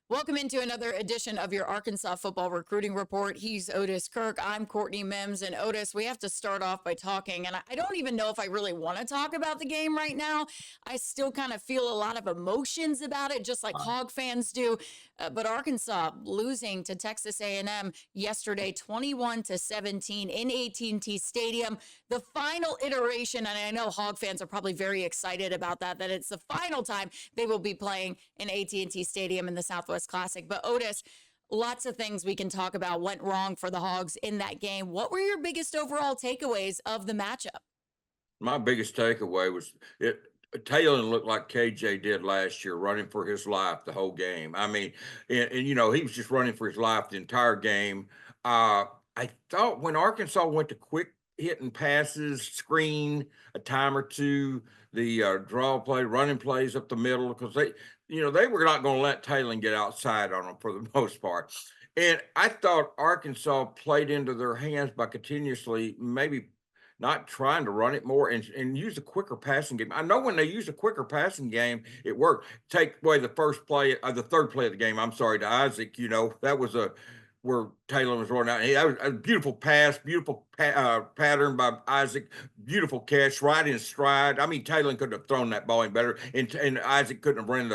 Welcome into another edition of your Arkansas Football Recruiting Report. He's Otis Kirk. I'm Courtney Mims. And Otis, we have to start off by talking, and I don't even know if I really want to talk about the game right now. I still kind of feel a lot of emotions about it, just like Hog fans do. But Arkansas losing to Texas A&M yesterday, 21-17 in AT&T Stadium. The final iteration, and I know Hog fans are probably very excited about that it's the final time they will be playing in AT&T Stadium in the Southwest Classic. But Otis, lots of things we can talk about went wrong for the Hogs in that game. What were your biggest overall takeaways of the matchup? My biggest takeaway was Taylor looked like KJ did last year, running for his life the whole game. I mean, and he was just running for his life the entire game. I thought when Arkansas went to quick hitting passes, screen a time or two, the draw play, running plays up the middle, because they were not going to let Taylor get outside on them for the most part. And I thought Arkansas played into their hands by continuously maybe not trying to run it more and use a quicker passing game. I know when they use a quicker passing game, it worked. Take away the the third play of the game. I'm sorry, to Isaac. That was where Taylor was running out. That was a beautiful pass, beautiful pattern by Isaac, beautiful catch, right in stride. I mean, Taylor couldn't have thrown that ball any better, and Isaac couldn't have run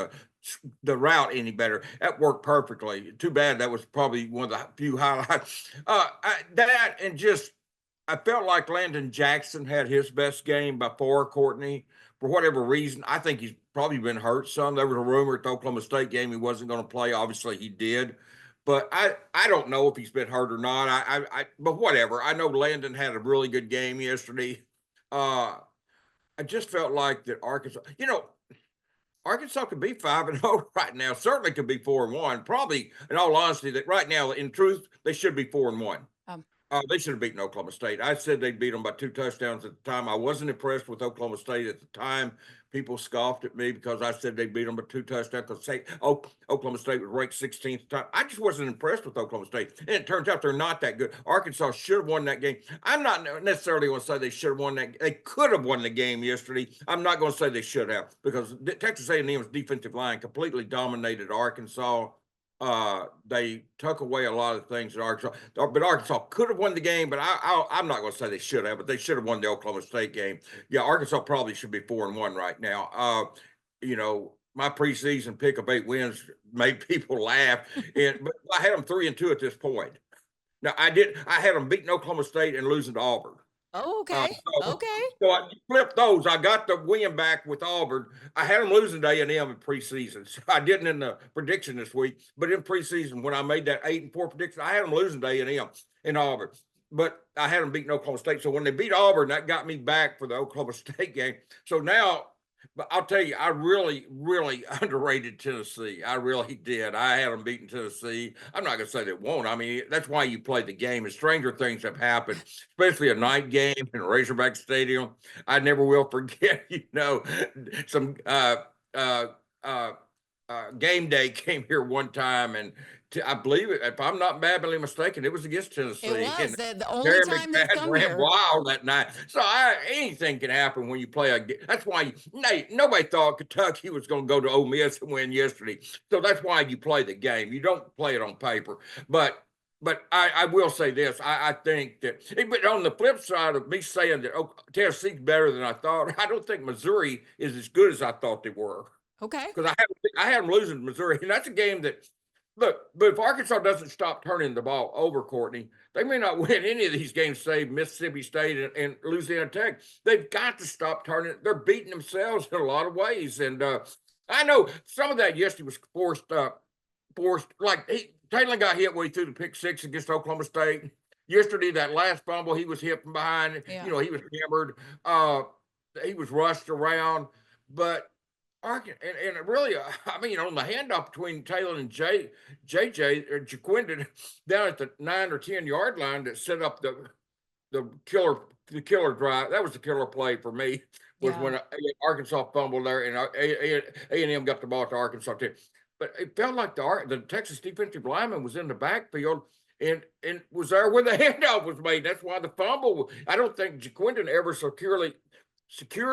the route any better. That worked perfectly. Too bad that was probably one of the few highlights. That and just I felt like Landon Jackson had his best game by far, Courtney. For whatever reason, I think he's probably been hurt some. There was a rumor at the Oklahoma State game he wasn't going to play. Obviously, he did. But I don't know if he's been hurt or not. But whatever. I know Landon had a really good game yesterday. I just felt like that Arkansas could be 5-0 right now. Certainly could be 4-1. Probably, in all honesty, that right now, in truth, they should be 4-1. They should have beaten Oklahoma State. I said they'd beat them by 2 touchdowns at the time. I wasn't impressed with Oklahoma State at the time. People scoffed at me because I said they beat them by 2 touchdowns because Oklahoma State was ranked 16th time. I just wasn't impressed with Oklahoma State. And it turns out they're not that good. Arkansas should have won that game. I'm not necessarily going to say they should have won that. They could have won the game yesterday. I'm not going to say they should have because Texas A&M's defensive line completely dominated Arkansas. They took away a lot of things at Arkansas, but Arkansas could have won the game. But I'm not going to say they should have, but they should have won the Oklahoma State game. Yeah, Arkansas probably should be 4-1 right now. My preseason pick of 8 wins made people laugh, but I had them 3-2 at this point. Now I had them beating Oklahoma State and losing to Auburn. Oh, okay. Okay. So I flipped those. I got the win back with Auburn. I had them losing to A&M in preseason. So I didn't in the prediction this week, but in preseason when I made that 8-4 prediction, I had them losing to A&M in Auburn. But I had them beating Oklahoma State. So when they beat Auburn, that got me back for the Oklahoma State game. So now, but I'll tell you, I really, really underrated Tennessee. I really did. I had them beating Tennessee. I'm not going to say they won't. I mean, that's why you play the game. And stranger things have happened, especially a night game in Razorback Stadium. I never will forget, some game day came here one time, and I believe it, if I'm not badly mistaken, it was against Tennessee. It was the only Terry time they've come ran here. wild that night. So anything can happen when you play a game. That's why nobody thought Kentucky was going to go to Ole Miss and win yesterday. So that's why you play the game. You don't play it on paper. But I will say this. I think that, but on the flip side of me saying that Tennessee's better than I thought, I don't think Missouri is as good as I thought they were. Okay. Because I had them losing to Missouri, and that's a game that, look, but if Arkansas doesn't stop turning the ball over, Courtney, they may not win any of these games, save Mississippi State and Louisiana Tech. They've got to stop turning it. They're beating themselves in a lot of ways. And I know some of that yesterday was forced. Like Taylor got hit when he threw the pick 6 against Oklahoma State. Yesterday, that last fumble, he was hit from behind. Yeah. He was hammered. He was rushed around. But and really, I mean, on the handoff between Taylor and JJ or Jaquindon down at the 9 or 10 yard line that set up the killer drive. That was the killer play for me. Was when Arkansas fumbled there and A&M got the ball to Arkansas too. But it felt like the Texas defensive lineman was in the backfield and was there when the handoff was made. That's why the fumble. I don't think Jaquindon ever secured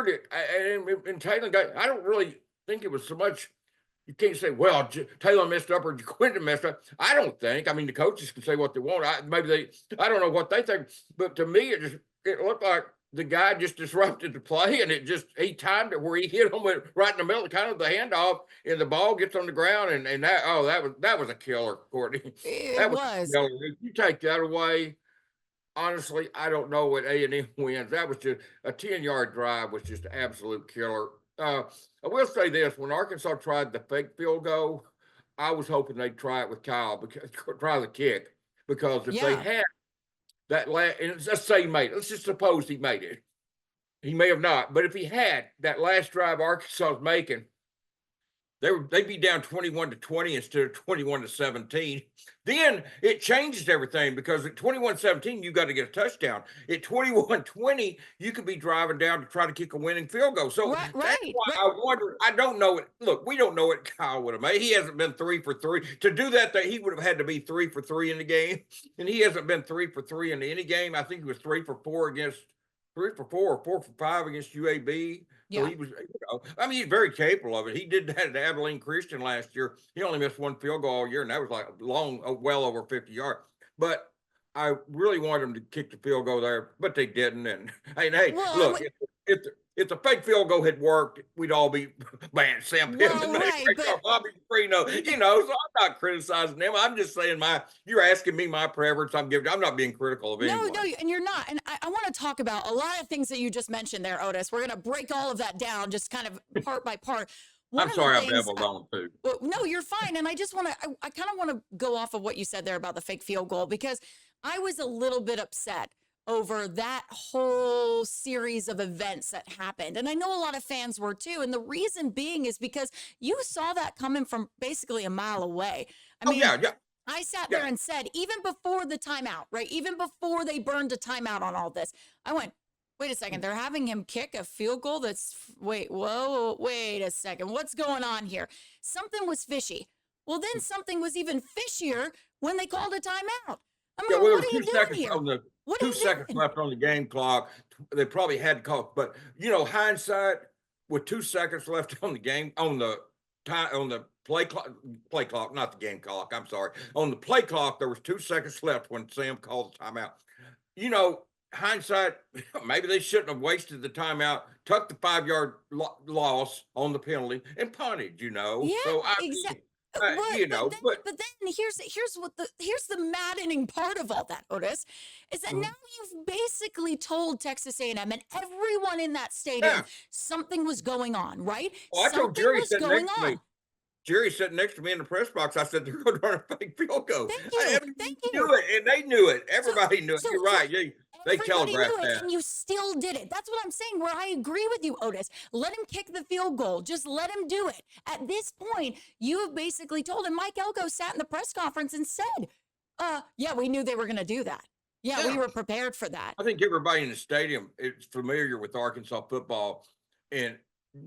it. And Taylor I don't really think it was so much you can't say, well, Taylor messed up or Quinton messed up. I don't think. I mean, the coaches can say what they want. I don't know what they think, but to me, it looked like the guy just disrupted the play, and he timed it where he hit him with right in the middle, kind of the handoff, and the ball gets on the ground, and that was a killer, Courtney. It That was a was. killer. If you take that away, honestly, I don't know what A&M wins. That was just a 10-yard drive was just an absolute killer. I will say this: when Arkansas tried the fake field goal, I was hoping they'd try it with Kyle, because try the kick, because if they Yeah. had that last, and let's say he made it. Let's just suppose he made it. He may have not, but if he had that last drive Arkansas was making, they'd be down 21-20 instead of 21-17. Then it changes everything, because at 21-17, you got to get a touchdown. At 21-20, you could be driving down to try to kick a winning field goal. So Right, that's right, why right. I wonder. I don't know it. Look, we don't know what Kyle would have made. He hasn't been 3 for 3. To do that, he would have had to be 3 for 3 in the game, and he hasn't been 3 for 3 in any game. I think he was 3 for 4 against 3 for 4 or 4 for 5 against UAB. So Yeah. he was, I mean, he's very capable of it. He did that at Abilene Christian last year. He only missed one field goal all year, and that was like well over 50 yards. But I really wanted him to kick the field goal there, but they didn't. And hey, Well, look, if the fake field goal had worked, we'd all be man, Sam Pittman, well, right, but Bobby Freno, so I'm not criticizing them. I'm just saying you're asking me my preference. I'm not being critical of no, anyone. and you're not. And I want to talk about a lot of things that you just mentioned there, Otis. We're going to break all of that down, just kind of part by part. One I'm of the sorry I things, babbled on too. well, no, you're fine. And I just want to, I kind of want to go off of what you said there about the fake field goal, because I was a little bit upset over that whole series of events that happened. And I know a lot of fans were too. And the reason being is because you saw that coming from basically a mile away. I Oh mean, yeah, yeah. I sat Yeah. there and said, even before the timeout, right? Even before they burned a timeout on all this, I went, wait a second, they're having him kick a field goal wait a second, what's going on here? Something was fishy. Well, then something was even fishier when they called a timeout. I'm Yeah, like, well, there what were are you 2 doing seconds here? on the What are 2 you seconds doing? left on the game clock. They probably had called, but hindsight, with 2 seconds left on the game, on the time, on the play clock, not the game clock. I'm sorry. On the play clock, there was 2 seconds left when Sam called the timeout. Hindsight, maybe they shouldn't have wasted the timeout, tucked the 5-yard loss on the penalty, and punted. Yeah, So I exactly. mean, What? But then, but but then here's the maddening part of all that, Otis, is that now Mhm. you've basically told Texas A&M and everyone in that stadium Yeah. something was going on, right? Well, I told Something Jerry was sitting going next to me. on. Jerry sitting next to me in the press box. I said, they're going to run a fake field goal. Thank you, Everybody thank knew you. it, and they knew it. So, Everybody knew it. so, You're so right. They everybody knew telegraphed it, that. and you still did it. That's what I'm saying. Where I agree with you, Otis. Let him kick the field goal. Just let him do it. At this point, you have basically told him. Mike Elko sat in the press conference and said, yeah, we knew they were going to do that. Yeah, we Yeah. were prepared for that. I think everybody in the stadium is familiar with Arkansas football and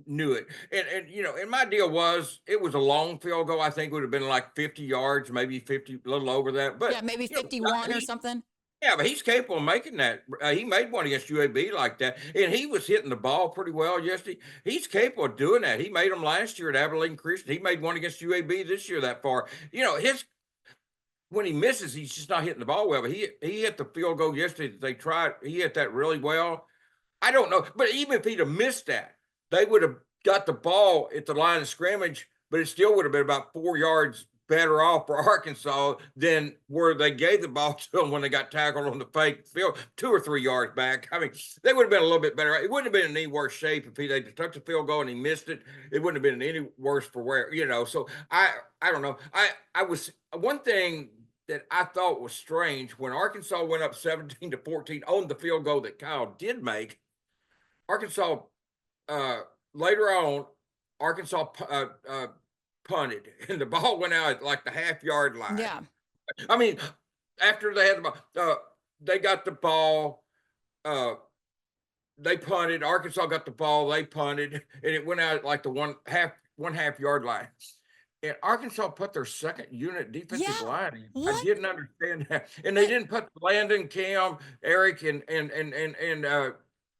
knew it. And my deal was, it was a long field goal. I think it would have been like 50 yards, maybe 50, a little over that. Yeah, But maybe 51 or something. yeah, but he's capable of making that. He made one against UAB like that, and he was hitting the ball pretty well yesterday. He's capable of doing that. He made them last year at Abilene Christian. He made one against UAB this year that far. His when he misses, he's just not hitting the ball well. But he hit the field goal yesterday that they tried. He hit that really well. I don't know, but even if he'd have missed that, they would have got the ball at the line of scrimmage, but it still would have been about 4 yards better off for Arkansas than where they gave the ball to them when they got tackled on the fake field, 2 or 3 yards back. I mean, they would have been a little bit better. It wouldn't have been in any worse shape if they took the field goal and he missed it. It wouldn't have been any worse for where. So I don't know. I was one thing that I thought was strange when Arkansas went up 17-14 on the field goal that Kyle did make. Arkansas, later on, Arkansas punted, and the ball went out at like the half-yard line. Yeah. I mean, after they had the ball, they got the ball, they punted. Arkansas got the ball, they punted, and it went out at like the one half yard line. And Arkansas put their second unit defensive line in. I What? didn't understand that, and they didn't put Landon, Cam, Eric, and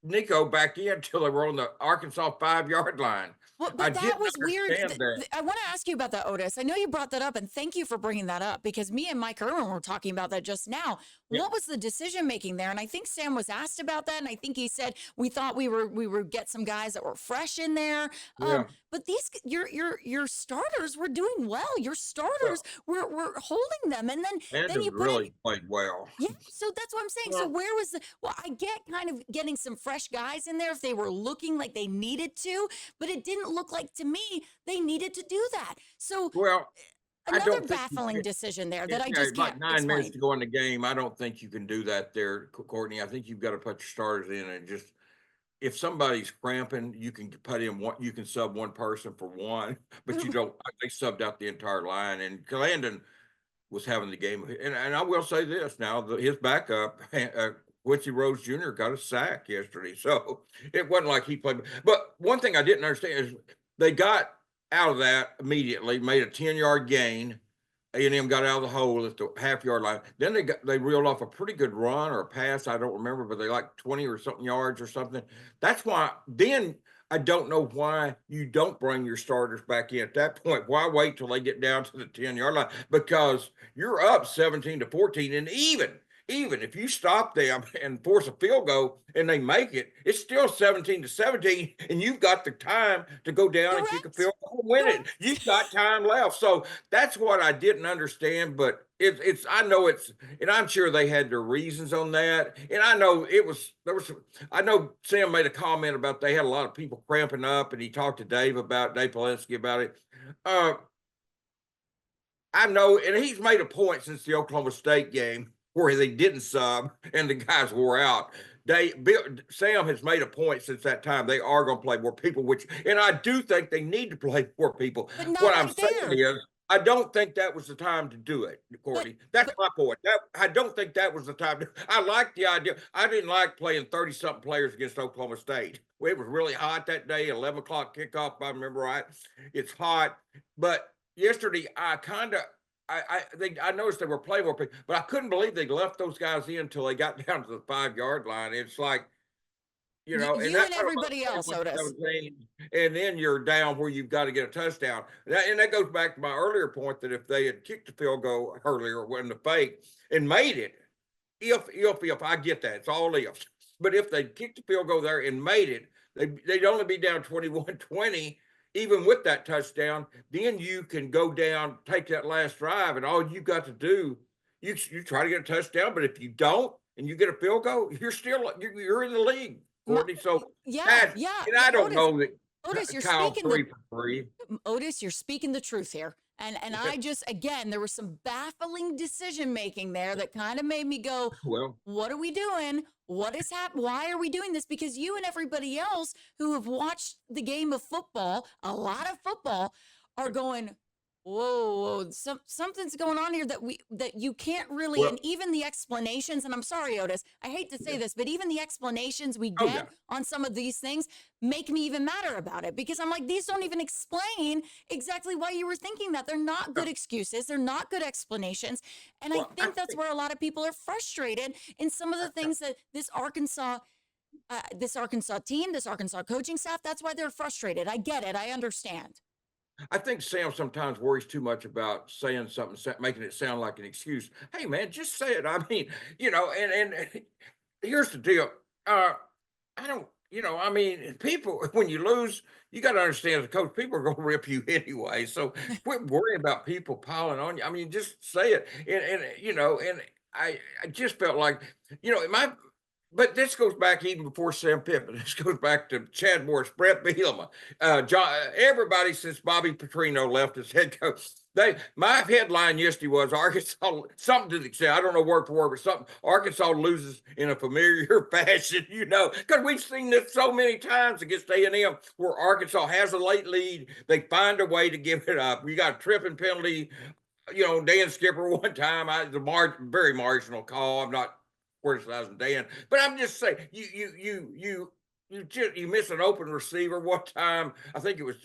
Nico back in until they were on the Arkansas 5-yard line. Well, I but that didn't was weird. understand that. I want to ask you about that, Otis. I know you brought that up, and thank you for bringing that up because me and Mike Irwin were talking about that just now. Yeah, What was the decision making there? And I think Sam was asked about that, and I think he said we thought we would get some guys that were fresh in there. yeah. But these your starters were doing well. Your starters Well, were holding them, and then Landon you put in. really played well. Yeah, so that's what I'm saying. So Well, where was the well, I get kind of getting some fresh guys in there if they were looking like they needed to, but it didn't look like to me they needed to do that. So well, I another don't think you baffling can. decision there that It's I just can't like 9 minutes explain. to go in the game. I don't think you can do that there, Courtney. I think you've got to put your starters in and just if somebody's cramping, you can put in one. You can sub one person for one, but you don't. They subbed out the entire line, and Landon was having the game. And I will say this now: his backup, Quincy Rose Jr. got a sack yesterday, so it wasn't like he played. But one thing I didn't understand is they got out of that immediately, made a 10-yard gain. A&M got out of the hole at the half-yard line. Then they reeled off a pretty good run or a pass. I don't remember, but they like 20 or something yards or something. That's why then I don't know why you don't bring your starters back in at that point. Why wait till they get down to the 10-yard line? Because you're up 17-14. And even if you stop them and force a field goal and they make it, it's still 17-17, and you've got the time to go down and kick a Correct. field goal and win it. You've got time left. So that's what I didn't understand, but it's I know it's and I'm sure they had their reasons on that. And I know I know Sam made a comment about they had a lot of people cramping up, and he talked to Dave Polinsky about it. Uh I know, and he's made a point since the Oklahoma State game where they didn't sub and the guys wore out. Sam has made a point since that time. They are going to play more people, and I do think they need to play more people. But not What I'm right saying there. is, I don't think that was the time to do it, But Courtney. That's but my point. I don't think that was the time. I like the idea. I didn't like playing 30-something players against Oklahoma State. It was really hot that day, 11 o'clock kickoff, if I remember right. It's hot. But yesterday, I noticed they were playing more people, but I couldn't believe they left those guys in until they got down to the 5-yard line. It's like, and you that's and everybody else, Otis. 17, and then you're down where you've got to get a touchdown. And that goes back to my earlier point that if they had kicked the field goal earlier, when the fake and made it, if I get that, it's all ifs. But if they kicked the field goal there and made it, they'd only be down 21-20, even with that touchdown. Then you can go down, take that last drive, and all you got to do, you try to get a touchdown. But if you don't and you get a field goal, you're in the league, Courtney. So Yeah, yeah, and yeah. I don't know that Otis, you're Kyle's speaking 3 for 3. Otis, you're speaking the truth here. And I just again there was some baffling decision making there that kind of made me go, Well, what are we doing? What is happening? Why are we doing this? Because you and everybody else who have watched the game of football, a lot of football, are going, whoa, something's going on here that you can't really, well, and even the explanations, and I'm sorry, Otis, I hate to say yeah. this, but even the explanations we Oh yeah. get on some of these things make me even madder about it because I'm like, these don't even explain exactly why you were thinking that. They're not good excuses. They're not good explanations. And I Well, I think that's think where a lot of people are frustrated in some of the things that this Arkansas team, this Arkansas coaching staff, that's why they're frustrated. I get it. I understand. I think Sam sometimes worries too much about saying something, making it sound like an excuse. Hey, man, just say it. I mean, and here's the deal. I don't, I mean, people, when you lose, you got to understand as a coach, people are going to rip you anyway. So quit worrying about people piling on you. I mean, just say it. And I just felt like, my but this goes back even before Sam Pittman. This goes back to Chad Morris, Brett Bielema, John. Everybody since Bobby Petrino left as head coach. My headline yesterday was Arkansas, something to the extent, I don't know word for word, but something Arkansas loses in a familiar fashion, because we've seen this so many times against A&M where Arkansas has a late lead, they find a way to give it up. We got a tripping penalty, Dan Skipper one time, very marginal call. I'm not criticizing Dan, but I'm just saying you miss an open receiver one time. I think it was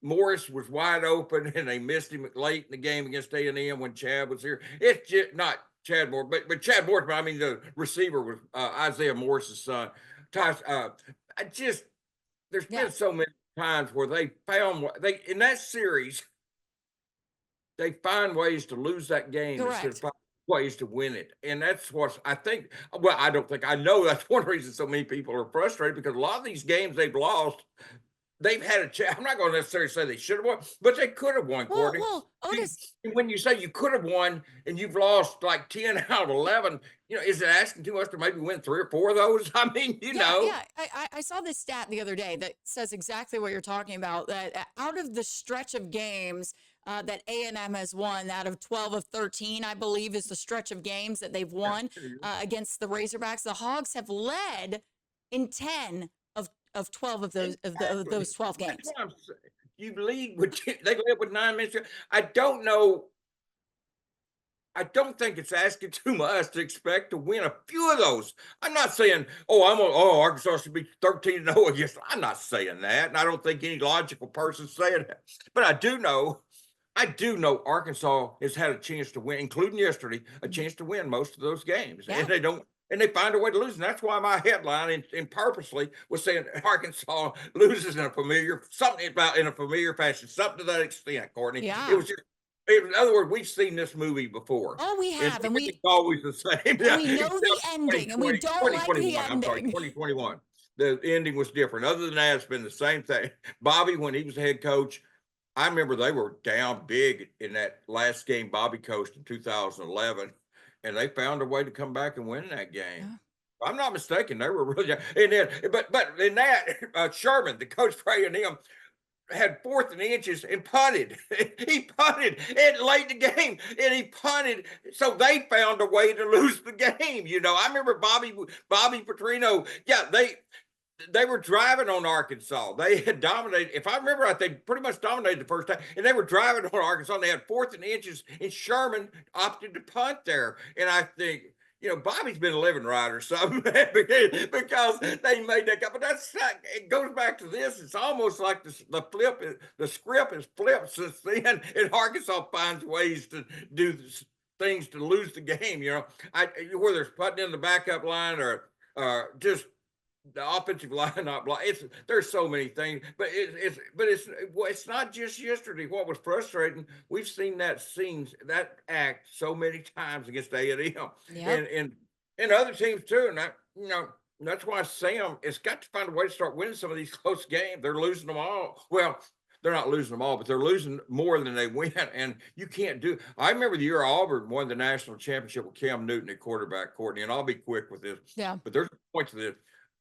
Morris was wide open and they missed him late in the game against A&M when Chad was here. It's just not Chad Moore, but Chad Morris. I mean, the receiver was Isaiah Morris's son. I just there's Yeah. been so many times where they found they in that series, they find ways to lose that game instead of Correct. finding ways to win it. And that's what I think. Well, I don't think I know that's one reason so many people are frustrated because a lot of these games they've lost, they've had a chance. I'm not going to necessarily say they should have won, but they could have won, Well, Courtney. well, See, Otis, when you say you could have won and you've lost like 10 out of 11, is it asking too much to maybe win 3 or 4 of those? I mean, yeah, yeah. I saw this stat the other day that says exactly what you're talking about. That out of the stretch of games that A&M has won, out of 12 of 13, I believe, is the stretch of games that they've won against the Razorbacks. The Hogs have led in 10 of 12 of those of those 12 That's games. what I'm saying. You lead with they live with 9 minutes. I don't know. I don't think it's asking too much to expect to win a few of those. I'm not saying, Arkansas should be 13-0 against. I'm not saying that, and I don't think any logical person's saying that. But I do know Arkansas has had a chance to win, including yesterday, a Mhm. chance to win most of those games, Yeah. and they don't. And they find a way to lose, and that's why my headline and purposely was saying Arkansas loses in a familiar something about in a familiar fashion, something to that extent, Courtney. It Yeah. was just in other words, we've seen this movie before. Oh, we It's have, it's always the same. and Yeah, we know the except ending, and we 2020, don't like the 2021. I'm sorry, ending. 2021. The ending was different. Other than that, it's been the same thing. Bobby, when he was head coach, I remember they were down big in that last game Bobby coached in 2011, and they found a way to come back and win that game. Yeah. If I'm not mistaken, they were really, and then, but in that, Sherman, the coach for A&M, had 4th and inches and punted. He punted and late in the game, and he punted. So they found a way to lose the game. I remember Bobby Petrino. Yeah, they were driving on Arkansas. They had dominated. If I remember right, they pretty much dominated the first time, and they were driving on Arkansas. And they had 4th and inches, and Sherman opted to punt there. And I think, Bobby's been a living right or something because they made that. But it goes back to this. It's almost like the script is flipped since then, and Arkansas finds ways to do things to lose the game. Whether it's putting in the backup line or just the offensive line not block. There's so many things, but it's not just yesterday. What was frustrating, we've seen that act so many times against A&M Yep. and other teams too. And that's why Sam has got to find a way to start winning some of these close games. They're losing them all. Well, they're not losing them all, but they're losing more than they win. And you can't do. I remember the year Auburn won the national championship with Cam Newton at quarterback, Courtney. And I'll be quick with this. Yeah. But there's a point to this.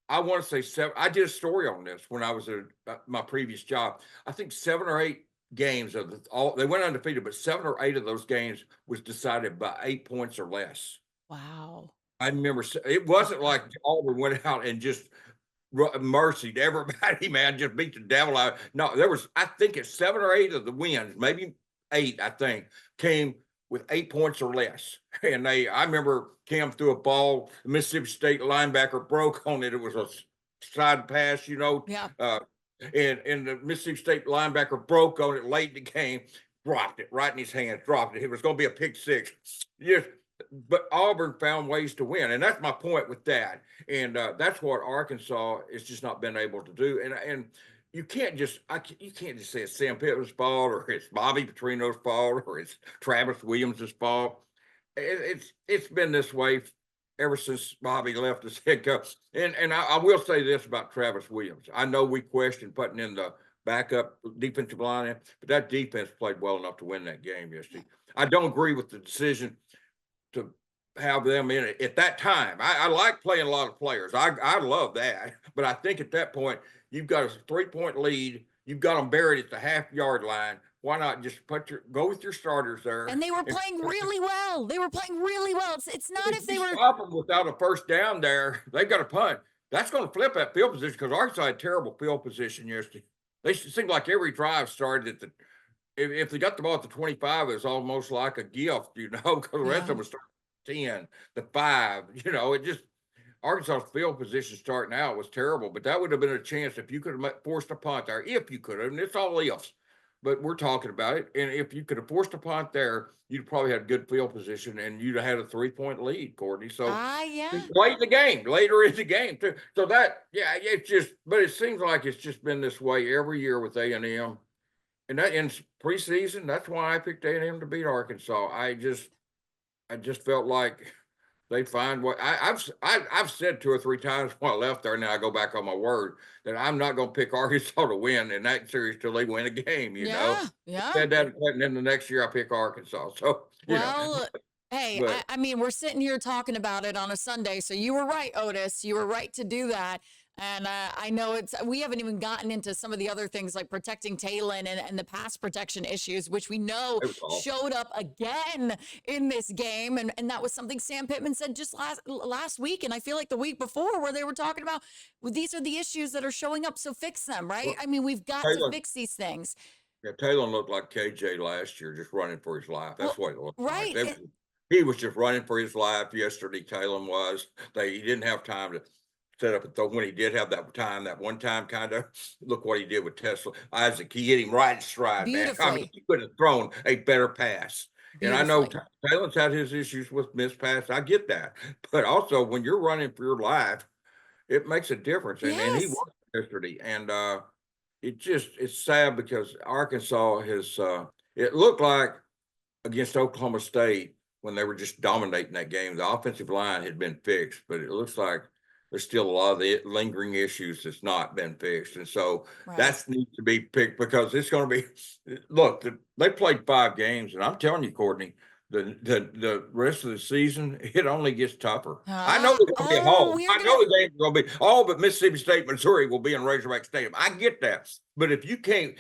I want to say 7. I did a story on this when I was at my previous job. I think 7 or 8 games they went undefeated, but 7 or 8 of those games was decided by 8 points or less. Wow. I remember it wasn't like Auburn went out and just mercied everybody, man, just beat the devil out. No, I think it's 7 or 8 of the wins, maybe 8, I think, came with 8 points or less. And I remember Cam threw a ball, the Mississippi State linebacker broke on it. It was a side pass, Yeah. and the Mississippi State linebacker broke on it late in the game, dropped it right in his hands, dropped it. It was going to be a pick six. Yes, but Auburn found ways to win, and that's my point with that. And that's what Arkansas has just not been able to do. And you can't just say it's Sam Pittman's fault or it's Bobby Petrino's fault or it's Travis Williams' fault. It's been this way ever since Bobby left as head coach. And I will say this about Travis Williams. I know we questioned putting in the backup defensive line, but that defense played well enough to win that game yesterday. I don't agree with the decision to have them in it at that time. I like playing a lot of players. I love that. But I think at that point, you've got a 3-point lead. You've got them buried at the half-yard line. Why not just go with your starters there? And they were playing really well. They were playing really well. It's not if they were stop them without a first down there. They've got a punt. That's going to flip that field position because Arkansas had terrible field position yesterday. They seemed like every drive started at if they got the ball at the 25, it was almost like a gift, because the rest of them was starting at 10, the 5, it just Arkansas's field position starting out was terrible, but that would have been a chance if you could have forced a punt there, if you could have, and it's all ifs. but we're talking about it. And if you could have forced a punt there, you'd probably had good field position and you'd have had a 3-point lead, Courtney. So Yeah. late in the game, later in the game too. So that, yeah, it's just, but it seems like it's just been this way every year with A&M. And that in preseason, that's why I picked A&M to beat Arkansas. I just felt like they find what I've said 2 or 3 times while I left there. Now I go back on my word that I'm not going to pick Arkansas to win in that series till they win a game. Yeah. I Yeah. said that, and then the next year I pick Arkansas. So Well, hey, but I mean, we're sitting here talking about it on a Sunday, so you were right, Otis. You were right to do that. And I know we haven't even gotten into some of the other things like protecting Talon and the pass protection issues, which we know it was all showed up again in this game. And that was something Sam Pittman said just last week. And I feel like the week before where they were talking about, well, these are the issues that are showing up. So fix them, right? well, I mean, we've got to Taylor. fix these things. Yeah, Taylor looked like KJ last year, just running for his life. That's Well, what it looked like. right. He was just running for his life yesterday. Taylor was. He didn't have time to set up and throw. When he did have that time, that one time, kind of look what he did with Tesla. Isaac, he hit him right in stride, man. I mean, Beautifully. he could have thrown a better pass. And I know Beautifully. Taylor's had his issues with missed pass. I get that, but also when you're running for your life, it makes a difference. And he Yes. was yesterday, and it's sad because Arkansas has it looked like against Oklahoma State when they were just dominating that game. The offensive line had been fixed, but it looks like there's still a lot of the lingering issues that's not been fixed. And so Right. that needs to be picked because it's going to be look, they played 5 games, and I'm telling you, Courtney, the rest of the season, it only gets tougher. I know they're going to be at Oh, home. we're I gonna. know the game's going to be all but Mississippi State, Missouri will be in Razorback Stadium. I get that. But if you can't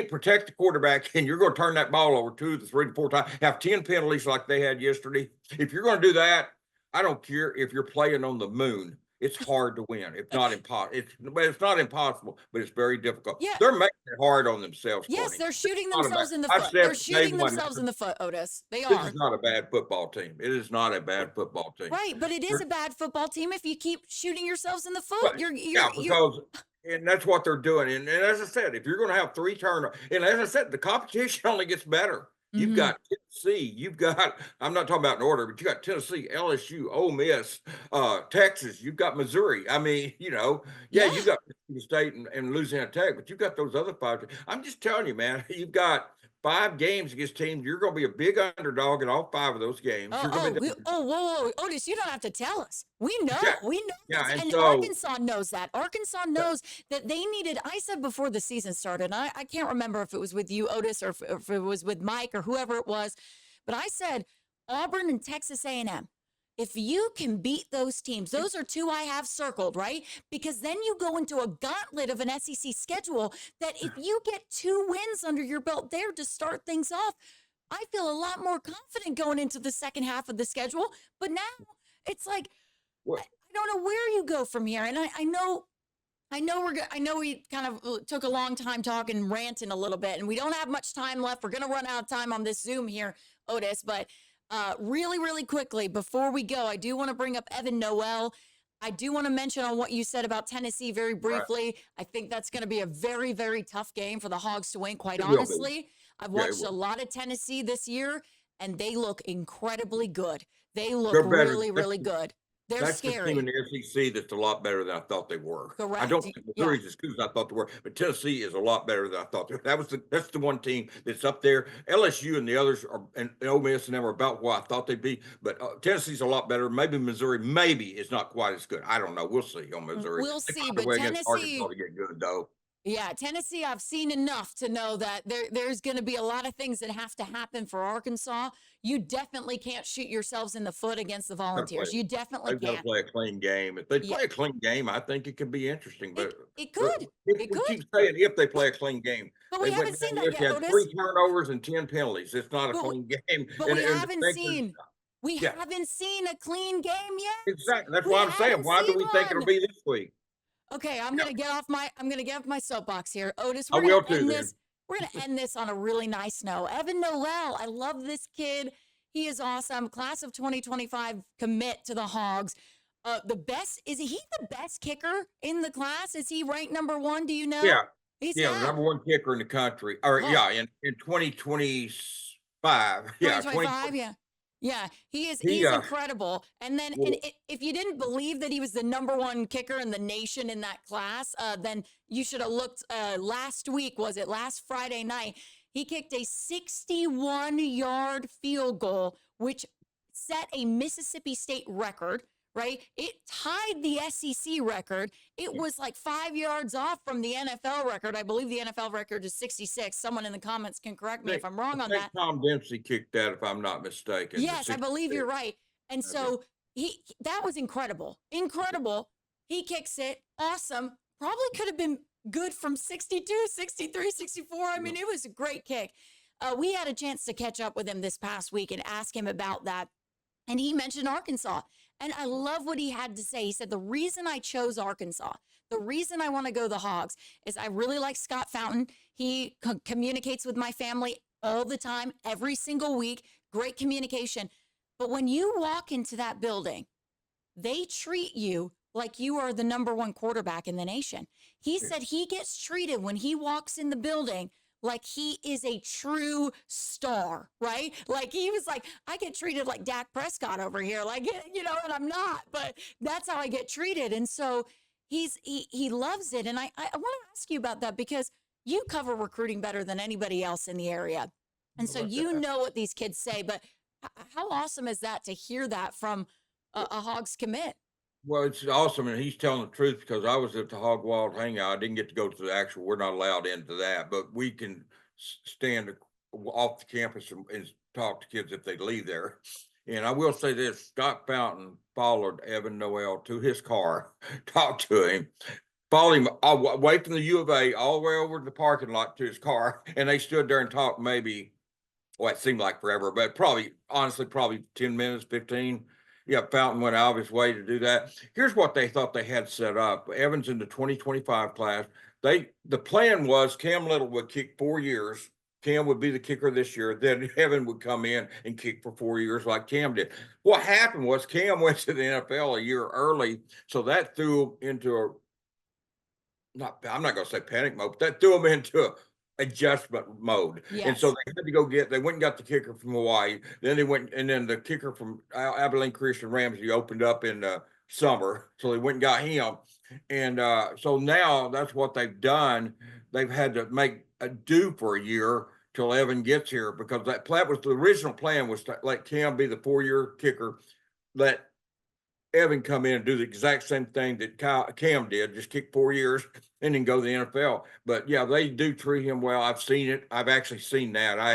protect the quarterback and you're going to turn that ball over 2 to 3 to 4 times, have 10 penalties like they had yesterday, if you're going to do that, I don't care if you're playing on the moon. It's hard to win. It's not impossible. It's not impossible, but it's very difficult. Yeah. They're making it hard on themselves, Yes, Courtney. they're shooting Not a bad. themselves in the I've foot. said They're from day shooting one, themselves in the foot, Otis. They this is are. not a bad football team. It is not a bad football team. Right, but it is a bad football team if you keep shooting yourselves in the foot. But You're yeah, you. because and that's what they're doing. And as I said, if you're going to have 3 turnovers, and as I said, the competition only gets better. You've Mhm. got Tennessee, you've got, I'm not talking about in order, but you got Tennessee, LSU, Ole Miss, Texas, you've got Missouri. I mean, yeah, Yeah. you've got Mississippi State and Louisiana Tech, but you've got those other 5. I'm just telling you, man, you've got 5 games against teams. You're going to be a big underdog in all 5 of those games. Oh, You're going oh, to be, whoa, Otis, you don't have to tell us. We know, yeah, we know yeah. this. And And so, Arkansas knows that. Arkansas knows that they needed, I said before the season started, and I can't remember if it was with you, Otis, or if it was with Mike or whoever it was, but I said Auburn and Texas A&M. If you can beat those teams, those are 2 I have circled, right? Because then you go into a gauntlet of an SEC schedule that if you get 2 wins under your belt there to start things off, I feel a lot more confident going into the second half of the schedule. But now it's like, what, I don't know where you go from here. And I know we kind of took a long time talking, ranting a little bit, and we don't have much time left. We're going to run out of time on this Zoom here, Otis. But really, really quickly, before we go, I do want to bring up Evan Noel. I do want to mention on what you said about Tennessee very right. briefly. I think that's going to be a very, very tough game for the Hogs to win, quite It will be. honestly. I've Yeah, it watched a will. lot of Tennessee this year, and they look incredibly good. They look They're better. really, really good. They're That's the team in scary. the SEC that's a lot better than I thought they were. I don't Correct. think Yeah. Missouri's as good as I thought they were, but Tennessee is a lot better than I thought they were. That's the one team that's up there. LSU and the others are, and Ole Miss and them are about what I thought they'd be, but Tennessee's a lot better. Maybe Missouri, maybe is not quite as good. I don't know. We'll see on Missouri. We'll They see. found a But way against Arkansas Tennessee, to get good though. yeah, Tennessee, I've seen enough to know that there's going to be a lot of things that have to happen for Arkansas. You definitely can't shoot yourselves in the foot against the Gotta play Volunteers. You definitely They've got to can't. play a clean game. If they Yeah, play a clean game, I think it could be interesting. it But it but could. if It we could. keep saying if they But play a clean game, but they we went haven't down seen that yesterday, yet, had Otis. 3 turnovers and 10 penalties. It's not a But clean game. but we And the haven't thing is, seen we yeah, haven't seen a clean game yet. exactly. That's We why I'm saying, haven't why do seen we think it'll one. be this week? Okay, I'm Yeah, gonna get off my soapbox here, Otis. I We're gonna will too. end Then this. We're gonna end this on a really nice note. Evan Noel, I love this kid. He is awesome. Class of 2025 commit to the Hogs. The best is he the best kicker in the class? Is he ranked number 1? Do you yeah, know? He's Yeah, the number one kicker in the country. Or oh, yeah, in 2025. Yeah, 2025. Yeah. Yeah, he he's incredible. And then well, if you didn't believe that he was the number one kicker in the nation in that class, then you should have looked last week, was it last Friday night? He kicked a 61-yard field goal, which set a Mississippi State record, right? It tied the SEC record. It was like 5 yards off from the NFL record. I believe the NFL record is 66. Someone in the comments can correct me if I'm wrong I on think that. Tom Dempsey kicked that, if I'm not mistaken. The Yes, I believe 66. you're right. And Okay. so that was incredible. Incredible. He kicks it. Awesome. Probably could have been good from 62, 63, 64. I mean, it was a great kick. We had a chance to catch up with him this past week and ask him about that. And he mentioned Arkansas. And I love what he had to say. He said, the reason I chose Arkansas, the reason I want to go the Hogs is I really like Scott Fountain. He communicates with my family all the time, every single week. Great communication. But when you walk into that building, they treat you like you are the number one quarterback in the nation. He said he gets treated when he walks in the building like he is a true star, right? Like he was like, I get treated like Dak Prescott over here, like, and I'm not, but that's how I get treated. And so he loves it. And I want to ask you about that because you cover recruiting better than anybody else in the area. And so you know what these kids say, but how awesome is that to hear that from a Hogs commit? Well, it's awesome, and he's telling the truth because I was at the Hog Wild Hangout. I didn't get to go to the actual. We're not allowed into that, but we can stand off the campus and talk to kids if they leave there. And I will say this: Scott Fountain followed Evan Noel to his car, talked to him, followed him away from the U of A all the way over to the parking lot to his car, and they stood there and talked maybe. Well, it seemed like forever, but honestly, probably 10 minutes, 15. Yeah, Fountain went out of his way to do that. Here's what they thought they had set up. Evans in the 2025 class. The plan was Cam Little would kick 4 years. Cam would be the kicker this year. Then Evan would come in and kick for 4 years like Cam did. What happened was Cam went to the NFL a year early, so that threw him into I'm not going to say panic mode, but that threw him into a adjustment mode. And so Yes. they had to they went and got the kicker from Hawaii. Then they went, and then the kicker from Abilene Christian Ramsey opened up in the summer. So they went and got him. And so now that's what they've done. They've had to make a do for a year till Evan gets here because that was the original plan was to let Cam be the 4-year kicker, let Evan come in and do the exact same thing that Cam did, just kick 4 years and then go to the NFL. But yeah, they do treat him well. I've seen it. I've actually seen that. I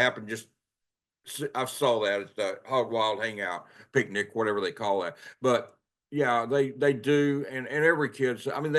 saw that at the Hog Wild Hangout picnic, whatever they call that. But yeah, they do. And every kid's, I mean,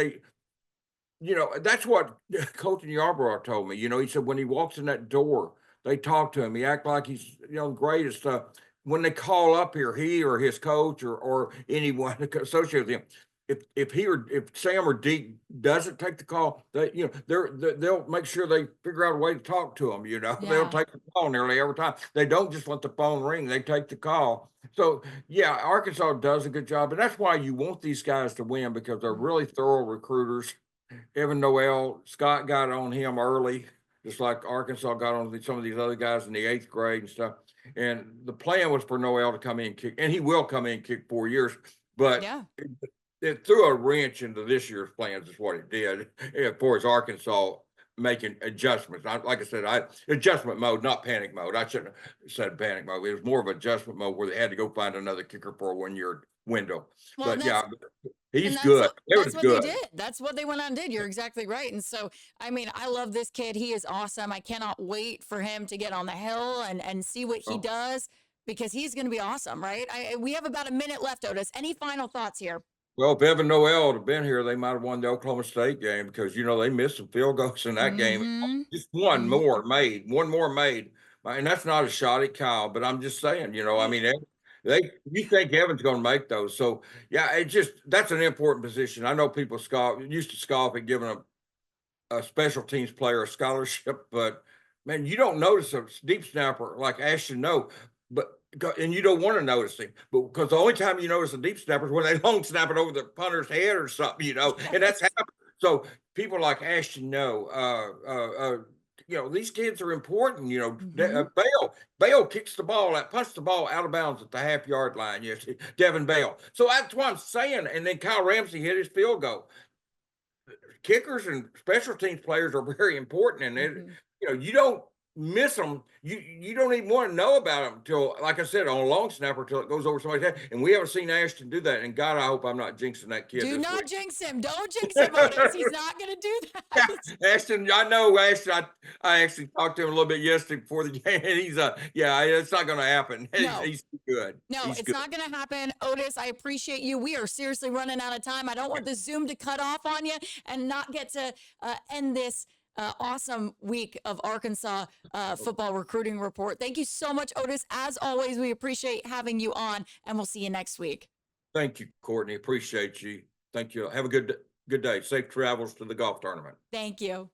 that's what Colton Yarborough told me. He said when he walks in that door, they talk to him. He act like he's, the greatest stuff. When they call up here, he or his coach or anyone associated with him, if Sam or Deke doesn't take the call, they'll make sure they figure out a way to talk to him. They'll Yeah. take the call nearly every time. They don't just let the phone ring; they take the call. So yeah, Arkansas does a good job, and that's why you want these guys to win because they're really thorough recruiters. Evan Noel, Scott got on him early, just like Arkansas got on some of these other guys in the 8th grade and stuff. And the plan was for Noel to come in and kick, and he will come in and kick 4 years, but Yeah. it threw a wrench into this year's plans is what it did for his Arkansas making adjustments. Like I said, adjustment mode, not panic mode. I shouldn't have said panic mode. It was more of adjustment mode where they had to go find another kicker for a 1-year window. Well, But yeah, and he's good. that's what Good. they did. That's what they went on and did. You're exactly right. And so, I mean, I love this kid. He is awesome. I cannot wait for him to get on the hill and see what he does because he's going to be awesome, right? We have about a minute left, Otis. Any final thoughts here? Well, if Evan Noel had been here, they might have won the Oklahoma State game because they missed some field goals in that game. Mm-hmm. Just one more made, and that's not a shot at Kyle. But I'm just saying, I mean, you think Evan's going to make those? So yeah, that's an important position. I know people used to scoff at giving a special teams player a scholarship, but man, you don't notice a deep snapper like Ashton No, and you don't want to notice him, but because the only time you notice a deep snapper is when they long snap it over the punter's head or something, and that's happened. So people like Ashton these kids are important. Mhm. Bale kicks the ball out, punts the ball out of bounds at the half-yard line. Yes, Devin Bale. So that's what I'm saying. And then Kyle Ramsey hit his field goal. Kickers and special teams players are very important, and Mhm. you don't miss them. You don't even want to know about them until, like I said, on a long snapper till it goes over somebody's head. And we haven't seen Ashton do that. And God, I hope I'm not jinxing that kid Do this not week. jinx him. Don't jinx him, Otis. He's not going to do Yeah, that. Ashton, I know Ashton. I actually talked to him a little bit yesterday before the game, and yeah, it's not going to happen. No. He's good. No, He's it's good. not going to happen. Otis, I appreciate you. We are seriously running out of time. I don't want the Zoom to cut off on you and not get to end this awesome week of Arkansas football recruiting report. Thank you so much, Otis. As always, we appreciate having you on, and we'll see you next week. Thank you, Courtney. Appreciate you. Thank you. Have a good day. Safe travels to the golf tournament. Thank you.